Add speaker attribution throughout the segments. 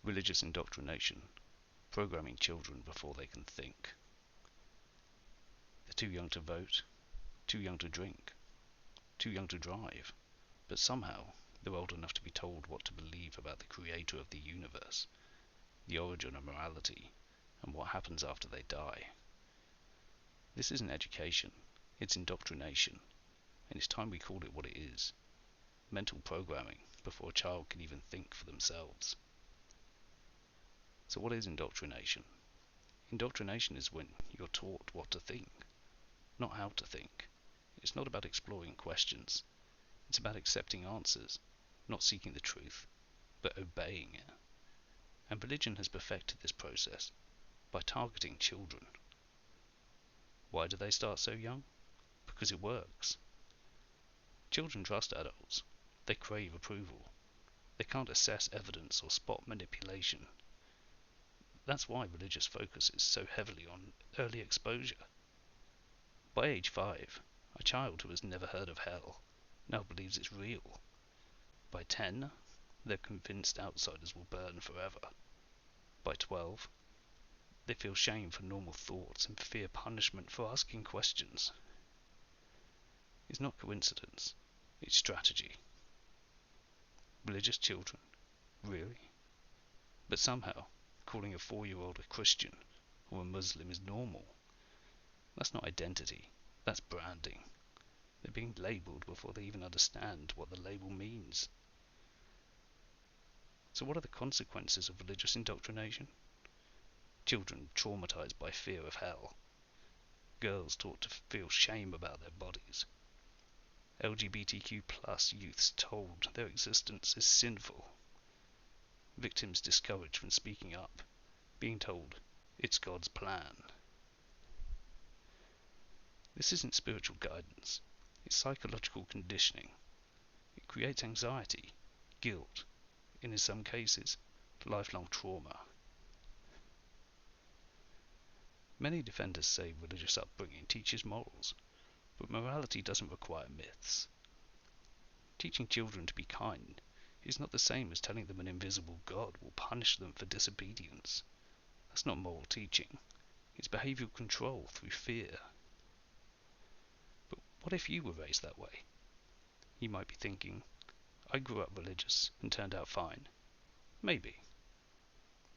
Speaker 1: Religious indoctrination, programming children before they can think. They're too young to vote, too young to drink, too young to drive, but somehow they're old enough to be told what to believe about the creator of the universe, the origin of morality, and what happens after they die. This isn't education, it's indoctrination, and it's time we called it what it is: mental programming before a child can even think for themselves. So what is indoctrination? Indoctrination is when you're taught what to think, not how to think. It's not about exploring questions. It's about accepting answers, not seeking the truth, but obeying it. And religion has perfected this process by targeting children. Why do they start so young? Because it works. Children trust adults. They crave approval. They can't assess evidence or spot manipulation. That's why religious focuses so heavily on early exposure. By age 5, a child who has never heard of hell now believes it's real. By 10, they're convinced outsiders will burn forever. By 12, they feel shame for normal thoughts and fear punishment for asking questions. It's not coincidence, it's strategy. Religious children? Really? But somehow, calling a 4-year-old a Christian or a Muslim is normal. That's not identity, that's branding. They're being labelled before they even understand what the label means. So what are the consequences of religious indoctrination? Children traumatized by fear of hell. Girls taught to feel shame about their bodies. LGBTQ+ youths told their existence is sinful. Victims discouraged from speaking up, being told it's God's plan. This isn't spiritual guidance, it's psychological conditioning. It creates anxiety, guilt, and in some cases, lifelong trauma. Many defenders say religious upbringing teaches morals, but morality doesn't require myths. Teaching children to be kind is not the same as telling them an invisible God will punish them for disobedience. That's not moral teaching, it's behavioral control through fear. But what if you were raised that way? You might be thinking, I grew up religious and turned out fine. Maybe.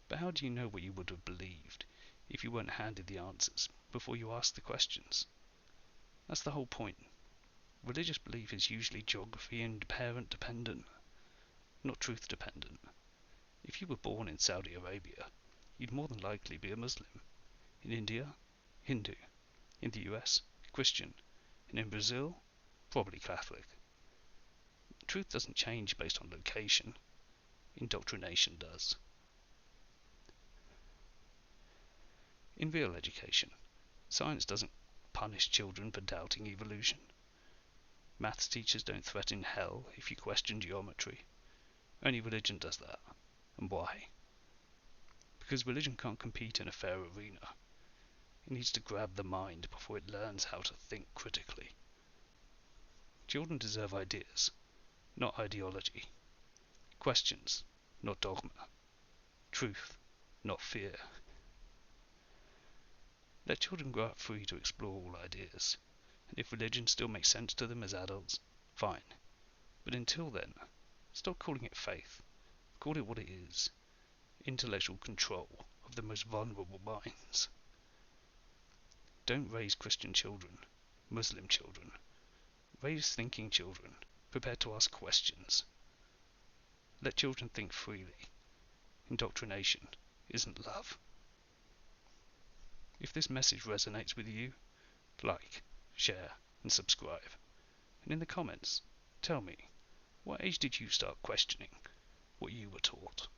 Speaker 1: But how do you know what you would have believed if you weren't handed the answers before you asked the questions? That's the whole point. Religious belief is usually geography and parent dependent, not truth dependent. If you were born in Saudi Arabia, you'd more than likely be a Muslim. In India, Hindu. In the US, Christian. And in Brazil, probably Catholic. Truth doesn't change based on location. Indoctrination does. In real education, science doesn't punish children for doubting evolution. Maths teachers don't threaten hell if you question geometry. Only religion does that. And why? Because religion can't compete in a fair arena. It needs to grab the mind before it learns how to think critically. Children deserve ideas, not ideology. Questions, not dogma. Truth, not fear. Let children grow up free to explore all ideas, and if religion still makes sense to them as adults, fine. But until then, stop calling it faith. Call it what it is: intellectual control of the most vulnerable minds. Don't raise Christian children, Muslim children. Raise thinking children, prepared to ask questions. Let children think freely. Indoctrination isn't love. If this message resonates with you, like, share, and subscribe. And in the comments, tell me, what age did you start questioning what you were taught?